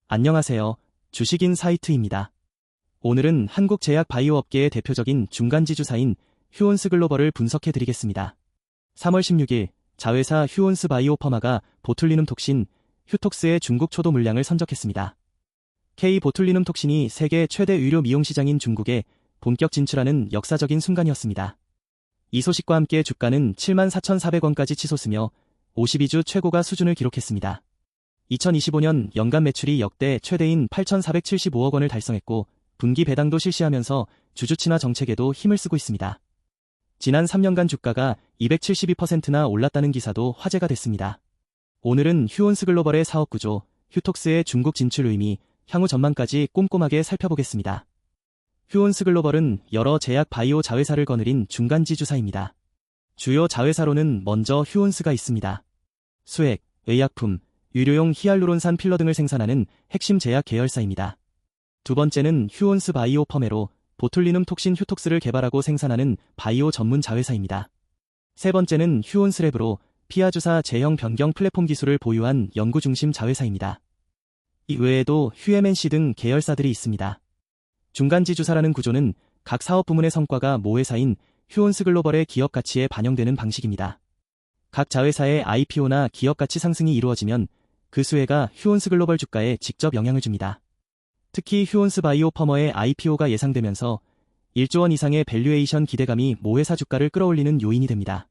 안녕하세요. 주식인 사이트입니다. 오늘은 한국 제약 바이오 업계의 대표적인 중간지주사인 휴온스 글로벌을 분석해 드리겠습니다. 3월 16일 자회사 휴온스 바이오퍼마가 보툴리눔 톡신 휴톡스의 중국 초도 물량을 선적했습니다. K 보툴리눔 톡신이 세계 최대 의료 미용 시장인 중국에 본격 진출하는 역사적인 순간이었습니다. 이 소식과 함께 주가는 74,400원까지 치솟으며 52주 최고가 수준을 기록했습니다. 2025년 연간 매출이 역대 최대인 8,475억 원을 달성했고 분기 배당도 실시하면서 주주 친화 정책에도 힘을 쓰고 있습니다. 지난 3년간 주가가 272%나 올랐다는 기사도 화제가 됐습니다. 오늘은 휴온스 글로벌의 사업 구조, 휴톡스의 중국 진출 의미, 향후 전망까지 꼼꼼하게 살펴보겠습니다. 휴온스 글로벌은 여러 제약 바이오 자회사를 거느린 중간지주사입니다. 주요 자회사로는 먼저 휴온스가 있습니다. 수액, 의약품, 의료용 히알루론산 필러 등을 생산하는 핵심 제약 계열사입니다. 두 번째는 휴온스 바이오퍼메로 보툴리눔 톡신 휴톡스를 개발하고 생산하는 바이오 전문 자회사입니다. 세 번째는 휴온스랩으로 피하주사 제형 변경 플랫폼 기술을 보유한 연구 중심 자회사입니다. 이 외에도 휴엠엔씨 등 계열사들이 있습니다. 중간지주사라는 구조는 각 사업 부문의 성과가 모회사인 휴온스 글로벌의 기업 가치에 반영되는 방식입니다. 각 자회사의 IPO나 기업 가치 상승이 이루어지면 그 수혜가 휴온스 글로벌 주가에 직접 영향을 줍니다. 특히 휴온스 바이오퍼머의 IPO가 예상되면서 1조 원 이상의 밸류에이션 기대감이 모회사 주가를 끌어올리는 요인이 됩니다.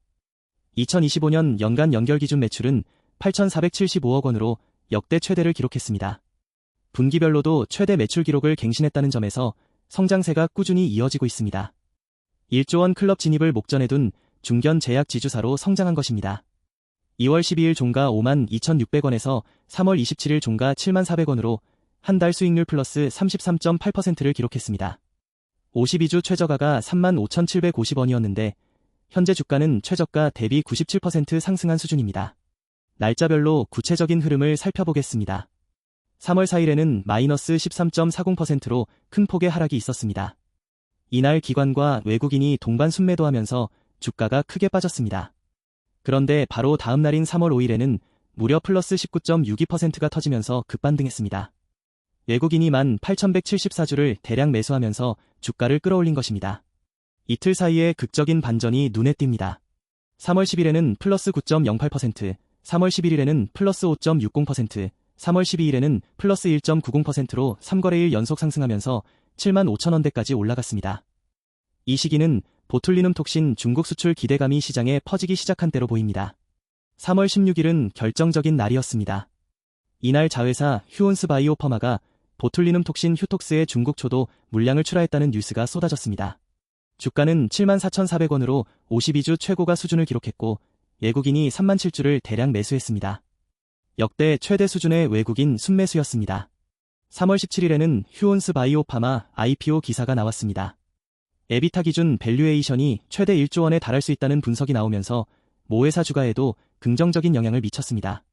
2025년 연간 연결 기준 매출은 8,475억 원으로 역대 최대를 기록했습니다. 분기별로도 최대 매출 기록을 갱신했다는 점에서 성장세가 꾸준히 이어지고 있습니다. 1조 원 클럽 진입을 목전에 둔 중견 제약 지주사로 성장한 것입니다. 2월 12일 종가 52,600원에서 3월 27일 종가 74,400원으로 한 달 수익률 플러스 33.8%를 기록했습니다. 52주 최저가가 35,750원이었는데 현재 주가는 최저가 대비 97% 상승한 수준입니다. 날짜별로 구체적인 흐름을 살펴보겠습니다. 3월 4일에는 마이너스 13.40%로 큰 폭의 하락이 있었습니다. 이날 기관과 외국인이 동반 순매도하면서 주가가 크게 빠졌습니다. 그런데 바로 다음 날인 3월 5일에는 무려 플러스 19.62%가 터지면서 급반등했습니다. 외국인이 18,174주를 대량 매수하면서 주가를 끌어올린 것입니다. 이틀 사이에 극적인 반전이 눈에 띕니다. 3월 10일에는 플러스 9.08%, 3월 11일에는 플러스 5.60%, 3월 12일에는 플러스 1.90%로 3거래일 연속 상승하면서 75,000원대까지 올라갔습니다. 이 시기는 보툴리눔 톡신 중국 수출 기대감이 시장에 퍼지기 시작한 때로 보입니다. 3월 16일은 결정적인 날이었습니다. 이날 자회사 휴온스 바이오퍼마가 보툴리눔 톡신 휴톡스의 중국 초도 물량을 출하했다는 뉴스가 쏟아졌습니다. 주가는 74,400원으로 52주 최고가 수준을 기록했고 외국인이 37주를 대량 매수했습니다. 역대 최대 수준의 외국인 순매수였습니다. 3월 17일에는 휴온스 바이오파마 IPO 기사가 나왔습니다. 에비타 기준 밸류에이션이 최대 1조 원에 달할 수 있다는 분석이 나오면서 모회사 주가에도 긍정적인 영향을 미쳤습니다.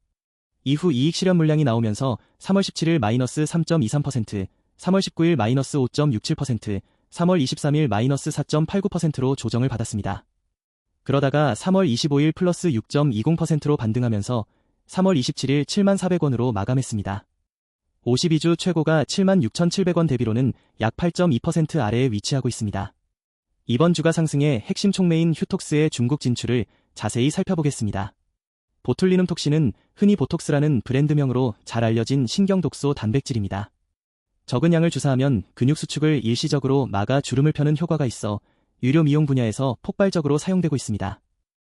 이후 이익 실현 물량이 나오면서 3월 17일 마이너스 3.23%, 3월 19일 마이너스 5.67%, 3월 23일 마이너스 4.89%로 조정을 받았습니다. 그러다가 3월 25일 플러스 6.20%로 반등하면서 3월 27일 74,400원으로 마감했습니다. 52주 최고가 76,700원 대비로는 약 8.2% 아래에 위치하고 있습니다. 이번 주가 상승의 핵심 촉매인 휴톡스의 중국 진출을 자세히 살펴보겠습니다. 보툴리눔 톡신은 흔히 보톡스라는 브랜드명으로 잘 알려진 신경독소 단백질입니다. 적은 양을 주사하면 근육 수축을 일시적으로 막아 주름을 펴는 효과가 있어 의료 미용 분야에서 폭발적으로 사용되고 있습니다.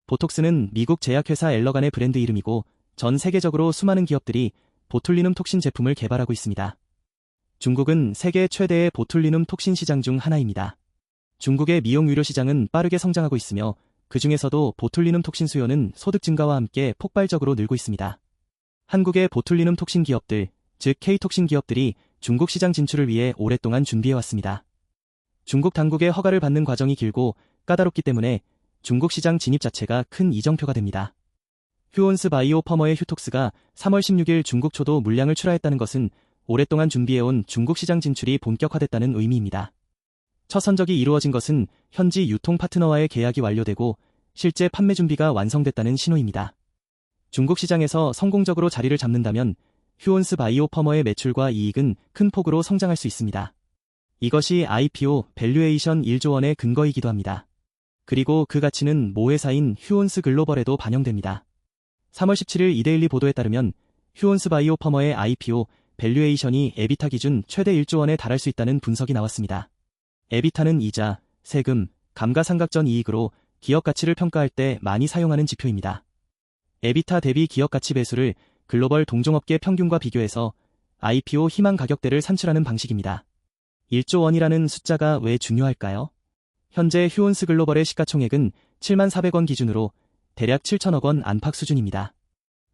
보톡스는 미국 제약회사 엘러간의 브랜드 이름이고 전 세계적으로 수많은 기업들이 보툴리눔 톡신 제품을 개발하고 있습니다. 중국은 세계 최대의 보툴리눔 톡신 시장 중 하나입니다. 중국의 미용 의료 시장은 빠르게 성장하고 있으며 그 중에서도 보툴리눔 톡신 수요는 소득 증가와 함께 폭발적으로 늘고 있습니다. 한국의 보툴리눔 톡신 기업들, 즉 K톡신 기업들이 중국 시장 진출을 위해 오랫동안 준비해왔습니다. 중국 당국의 허가를 받는 과정이 길고 까다롭기 때문에 중국 시장 진입 자체가 큰 이정표가 됩니다. 휴온스 바이오퍼머의 휴톡스가 3월 16일 중국 초도 물량을 출하했다는 것은 오랫동안 준비해온 중국 시장 진출이 본격화됐다는 의미입니다. 첫 선적이 이루어진 것은 현지 유통 파트너와의 계약이 완료되고 실제 판매 준비가 완성됐다는 신호입니다. 중국 시장에서 성공적으로 자리를 잡는다면 휴온스 바이오 퍼머의 매출과 이익은 큰 폭으로 성장할 수 있습니다. 이것이 IPO 밸류에이션 1조 원의 근거이기도 합니다. 그리고 그 가치는 모회사인 휴온스 글로벌에도 반영됩니다. 3월 17일 이데일리 보도에 따르면 휴온스 바이오 퍼머의 IPO 밸류에이션이 에비타 기준 최대 1조 원에 달할 수 있다는 분석이 나왔습니다. 에비타는 이자, 세금, 감가상각전 이익으로 기업 가치를 평가할 때 많이 사용하는 지표입니다. 에비타 대비 기업 가치 배수를 글로벌 동종업계 평균과 비교해서 IPO 희망 가격대를 산출하는 방식입니다. 1조 원이라는 숫자가 왜 중요할까요? 현재 휴온스 글로벌의 시가총액은 74,400원 기준으로 대략 7천억 원 안팎 수준입니다.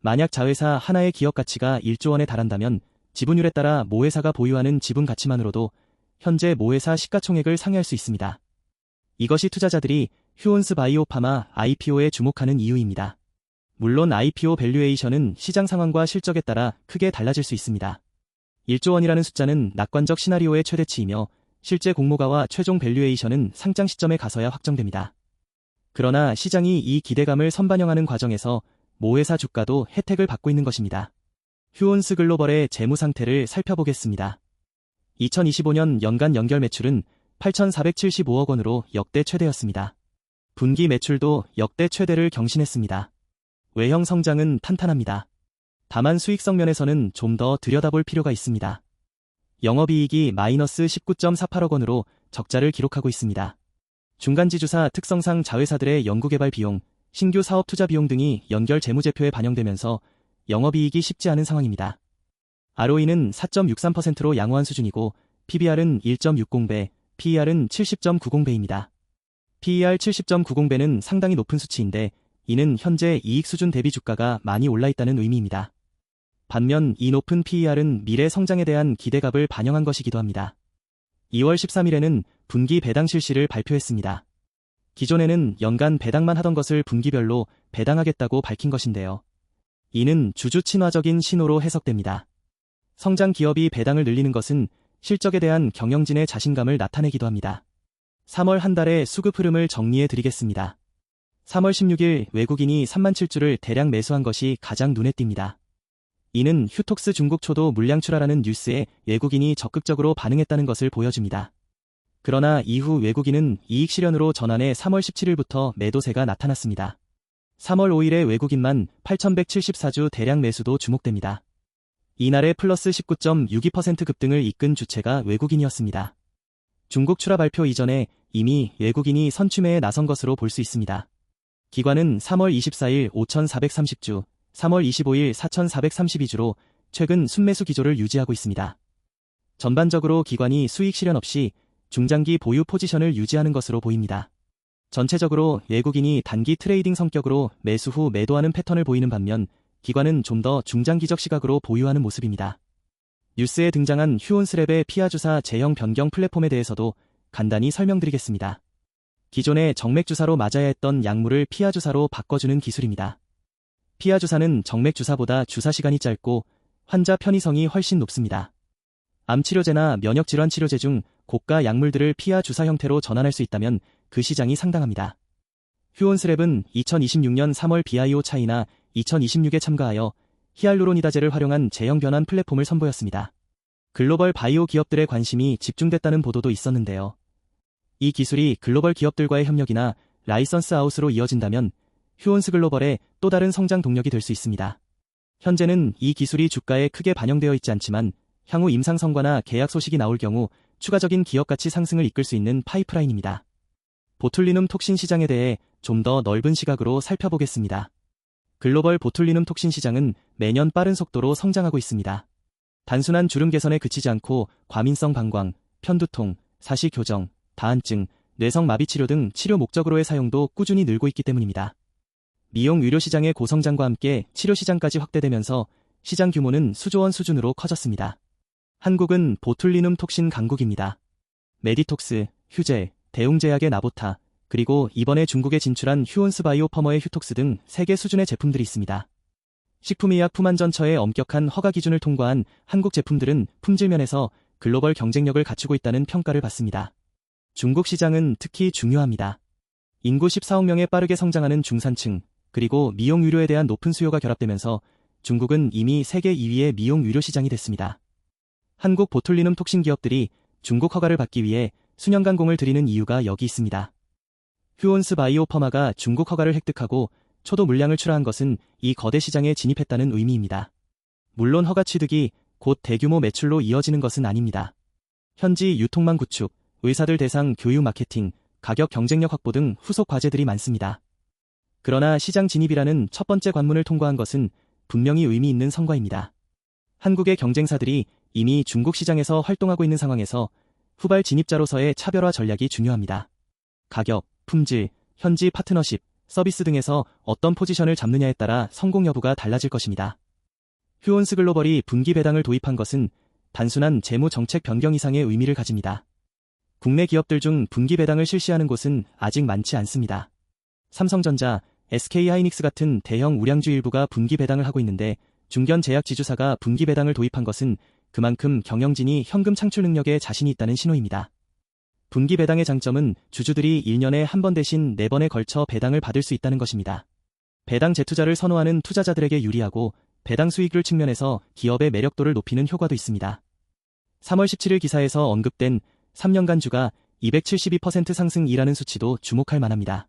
만약 자회사 하나의 기업 가치가 1조 원에 달한다면 지분율에 따라 모회사가 보유하는 지분 가치만으로도 현재 모회사 시가총액을 상회할 수 있습니다. 이것이 투자자들이 휴온스 바이오 파마 IPO에 주목하는 이유입니다. 물론 IPO 밸류에이션은 시장 상황과 실적에 따라 크게 달라질 수 있습니다. 1조 원이라는 숫자는 낙관적 시나리오의 최대치이며 실제 공모가와 최종 밸류에이션은 상장 시점에 가서야 확정됩니다. 그러나 시장이 이 기대감을 선반영하는 과정에서 모회사 주가도 혜택을 받고 있는 것입니다. 휴온스 글로벌의 재무 상태를 살펴보겠습니다. 2025년 연간 연결 매출은 8,475억 원으로 역대 최대였습니다. 분기 매출도 역대 최대를 경신했습니다. 외형 성장은 탄탄합니다. 다만 수익성 면에서는 좀 더 들여다볼 필요가 있습니다. 영업이익이 마이너스 19.48억 원으로 적자를 기록하고 있습니다. 중간지주사 특성상 자회사들의 연구개발 비용, 신규 사업 투자 비용 등이 연결 재무제표에 반영되면서 영업이익이 쉽지 않은 상황입니다. ROE는 4.63%로 양호한 수준이고 PBR은 1.60배, PER은 70.90배입니다. PER 70.90배는 상당히 높은 수치인데 이는 현재 이익 수준 대비 주가가 많이 올라있다는 의미입니다. 반면 이 높은 PER은 미래 성장에 대한 기대감을 반영한 것이기도 합니다. 2월 13일에는 분기 배당 실시를 발표했습니다. 기존에는 연간 배당만 하던 것을 분기별로 배당하겠다고 밝힌 것인데요. 이는 주주 친화적인 신호로 해석됩니다. 성장 기업이 배당을 늘리는 것은 실적에 대한 경영진의 자신감을 나타내기도 합니다. 3월 한 달의 수급 흐름을 정리해 드리겠습니다. 3월 16일 외국인이 3만 7주를 대량 매수한 것이 가장 눈에 띕니다. 이는 휴톡스 중국 초도 물량 출하라는 뉴스에 외국인이 적극적으로 반응했다는 것을 보여줍니다. 그러나 이후 외국인은 이익 실현으로 전환해 3월 17일부터 매도세가 나타났습니다. 3월 5일에 외국인만 8,174주 대량 매수도 주목됩니다. 이날의 플러스 19.62% 급등을 이끈 주체가 외국인이었습니다. 중국 출하 발표 이전에 이미 외국인이 선취매에 나선 것으로 볼 수 있습니다. 기관은 3월 24일 5,430주, 3월 25일 4,432주로 최근 순매수 기조를 유지하고 있습니다. 전반적으로 기관이 수익 실현 없이 중장기 보유 포지션을 유지하는 것으로 보입니다. 전체적으로 외국인이 단기 트레이딩 성격으로 매수 후 매도하는 패턴을 보이는 반면 기관은 좀 더 중장기적 시각으로 보유하는 모습입니다. 뉴스에 등장한 휴온스랩의 피아주사 제형 변경 플랫폼에 대해서도 간단히 설명드리겠습니다. 기존의 정맥주사로 맞아야 했던 약물을 피아주사로 바꿔주는 기술입니다. 피아주사는 정맥주사보다 주사 시간이 짧고 환자 편의성이 훨씬 높습니다. 암치료제나 면역질환 치료제 중 고가 약물들을 피아주사 형태로 전환할 수 있다면 그 시장이 상당합니다. 휴온스랩은 2026년 3월 BIO 차이나 2026에 참가하여 히알루로니다제를 활용한 제형 변환 플랫폼을 선보였습니다. 글로벌 바이오 기업들의 관심이 집중됐다는 보도도 있었는데요. 이 기술이 글로벌 기업들과의 협력이나 라이선스 아웃으로 이어진다면 휴온스 글로벌의 또 다른 성장 동력이 될 수 있습니다. 현재는 이 기술이 주가에 크게 반영되어 있지 않지만 향후 임상 성과나 계약 소식이 나올 경우 추가적인 기업 가치 상승을 이끌 수 있는 파이프라인입니다. 보툴리눔 톡신 시장에 대해 좀 더 넓은 시각으로 살펴보겠습니다. 글로벌 보툴리눔 톡신 시장은 매년 빠른 속도로 성장하고 있습니다. 단순한 주름 개선에 그치지 않고 과민성 방광, 편두통, 사시 교정, 다한증, 뇌성 마비 치료 등 치료 목적으로의 사용도 꾸준히 늘고 있기 때문입니다. 미용 의료 시장의 고성장과 함께 치료 시장까지 확대되면서 시장 규모는 수조원 수준으로 커졌습니다. 한국은 보툴리눔 톡신 강국입니다. 메디톡스, 휴젤, 대웅제약의 나보타, 그리고 이번에 중국에 진출한 휴온스 바이오 퍼머의 휴톡스 등 세계 수준의 제품들이 있습니다. 식품의약 품안전처의 엄격한 허가 기준을 통과한 한국 제품들은 품질 면에서 글로벌 경쟁력을 갖추고 있다는 평가를 받습니다. 중국 시장은 특히 중요합니다. 인구 14억 명의 빠르게 성장하는 중산층, 그리고 미용 의료에 대한 높은 수요가 결합되면서 중국은 이미 세계 2위의 미용 의료 시장이 됐습니다. 한국 보툴리눔 톡신 기업들이 중국 허가를 받기 위해 수년간 공을 들이는 이유가 여기 있습니다. 휴온스 바이오 퍼마가 중국 허가를 획득하고 초도 물량을 출하한 것은 이 거대 시장에 진입했다는 의미입니다. 물론 허가 취득이 곧 대규모 매출로 이어지는 것은 아닙니다. 현지 유통망 구축, 의사들 대상 교육 마케팅, 가격 경쟁력 확보 등 후속 과제들이 많습니다. 그러나 시장 진입이라는 첫 번째 관문을 통과한 것은 분명히 의미 있는 성과입니다. 한국의 경쟁사들이 이미 중국 시장에서 활동하고 있는 상황에서 후발 진입자로서의 차별화 전략이 중요합니다. 가격, 품질, 현지 파트너십, 서비스 등에서 어떤 포지션을 잡느냐에 따라 성공 여부가 달라질 것입니다. 휴온스 글로벌이 분기 배당을 도입한 것은 단순한 재무 정책 변경 이상의 의미를 가집니다. 국내 기업들 중 분기 배당을 실시하는 곳은 아직 많지 않습니다. 삼성전자, SK하이닉스 같은 대형 우량주 일부가 분기 배당을 하고 있는데 중견 제약 지주사가 분기 배당을 도입한 것은 그만큼 경영진이 현금 창출 능력에 자신이 있다는 신호입니다. 분기 배당의 장점은 주주들이 1년에 한 번 대신 4번에 걸쳐 배당을 받을 수 있다는 것입니다. 배당 재투자를 선호하는 투자자들에게 유리하고 배당 수익률 측면에서 기업의 매력도를 높이는 효과도 있습니다. 3월 17일 기사에서 언급된 3년간 주가 272% 상승이라는 수치도 주목할 만합니다.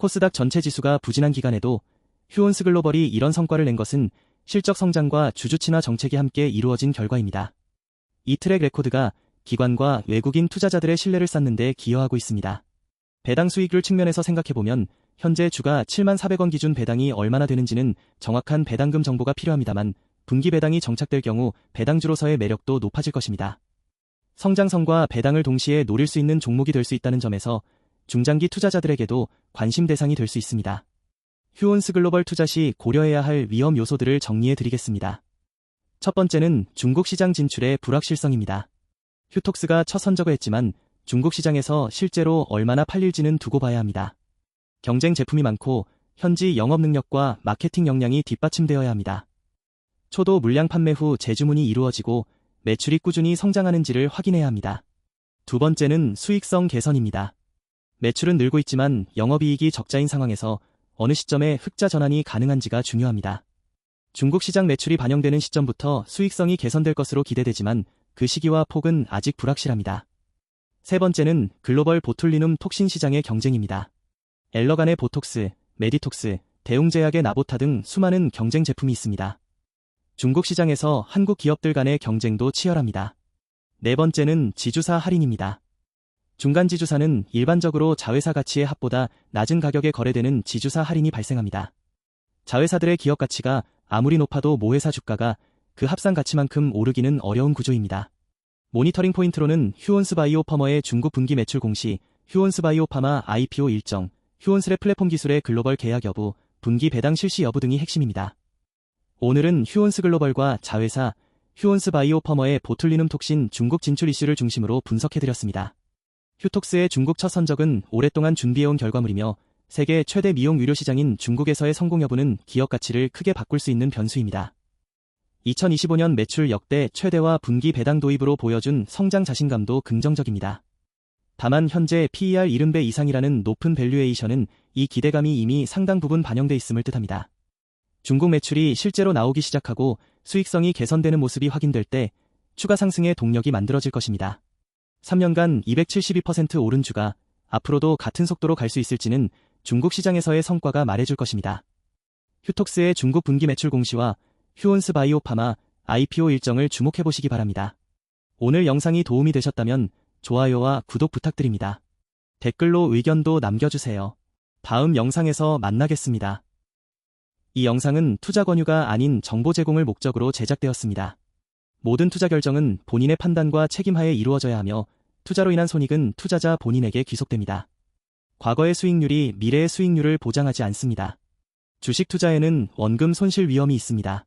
코스닥 전체 지수가 부진한 기간에도 휴온스 글로벌이 이런 성과를 낸 것은 실적 성장과 주주 친화 정책이 함께 이루어진 결과입니다. 이 트랙 레코드가 기관과 외국인 투자자들의 신뢰를 쌓는 데 기여하고 있습니다. 배당 수익률 측면에서 생각해보면 현재 주가 74,400원 기준 배당이 얼마나 되는지는 정확한 배당금 정보가 필요합니다만 분기 배당이 정착될 경우 배당주로서의 매력도 높아질 것입니다. 성장성과 배당을 동시에 노릴 수 있는 종목이 될 수 있다는 점에서 중장기 투자자들에게도 관심 대상이 될 수 있습니다. 휴온스 글로벌 투자 시 고려해야 할 위험 요소들을 정리해 드리겠습니다. 첫 번째는 중국 시장 진출의 불확실성입니다. 휴톡스가 첫 선적을 했지만 중국 시장에서 실제로 얼마나 팔릴지는 두고 봐야 합니다. 경쟁 제품이 많고 현지 영업 능력과 마케팅 역량이 뒷받침되어야 합니다. 초도 물량 판매 후 재주문이 이루어지고 매출이 꾸준히 성장하는지를 확인해야 합니다. 두 번째는 수익성 개선입니다. 매출은 늘고 있지만 영업이익이 적자인 상황에서 어느 시점에 흑자 전환이 가능한지가 중요합니다. 중국 시장 매출이 반영되는 시점부터 수익성이 개선될 것으로 기대되지만 그 시기와 폭은 아직 불확실합니다. 세 번째는 글로벌 보툴리눔 톡신 시장의 경쟁입니다. 엘러간의 보톡스, 메디톡스, 대웅제약의 나보타 등 수많은 경쟁 제품이 있습니다. 중국 시장에서 한국 기업들 간의 경쟁도 치열합니다. 네 번째는 지주사 할인입니다. 중간 지주사는 일반적으로 자회사 가치의 합보다 낮은 가격에 거래되는 지주사 할인이 발생합니다. 자회사들의 기업 가치가 아무리 높아도 모회사 주가가 그 합산 가치만큼 오르기는 어려운 구조입니다. 모니터링 포인트로는 휴온스 바이오 퍼머의 중국 분기 매출 공시, 휴온스 바이오 파마 IPO 일정, 휴온스의 플랫폼 기술의 글로벌 계약 여부, 분기 배당 실시 여부 등이 핵심입니다. 오늘은 휴온스 글로벌과 자회사, 휴온스 바이오 퍼머의 보툴리눔 톡신 중국 진출 이슈를 중심으로 분석해드렸습니다. 휴톡스의 중국 첫 선적은 오랫동안 준비해온 결과물이며 세계 최대 미용 의료 시장인 중국에서의 성공 여부는 기업 가치를 크게 바꿀 수 있는 변수입니다. 2025년 매출 역대 최대와 분기 배당 도입으로 보여준 성장 자신감도 긍정적입니다. 다만 현재 PER 70배 이상이라는 높은 밸류에이션은 이 기대감이 이미 상당 부분 반영돼 있음을 뜻합니다. 중국 매출이 실제로 나오기 시작하고 수익성이 개선되는 모습이 확인될 때 추가 상승의 동력이 만들어질 것입니다. 3년간 272% 오른 주가 앞으로도 같은 속도로 갈 수 있을지는 중국 시장에서의 성과가 말해줄 것입니다. 휴톡스의 중국 분기 매출 공시와 휴온스 바이오 파마 IPO 일정을 주목해보시기 바랍니다. 오늘 영상이 도움이 되셨다면 좋아요와 구독 부탁드립니다. 댓글로 의견도 남겨주세요. 다음 영상에서 만나겠습니다. 이 영상은 투자 권유가 아닌 정보 제공을 목적으로 제작되었습니다. 모든 투자 결정은 본인의 판단과 책임하에 이루어져야 하며 투자로 인한 손익은 투자자 본인에게 귀속됩니다. 과거의 수익률이 미래의 수익률을 보장하지 않습니다. 주식 투자에는 원금 손실 위험이 있습니다.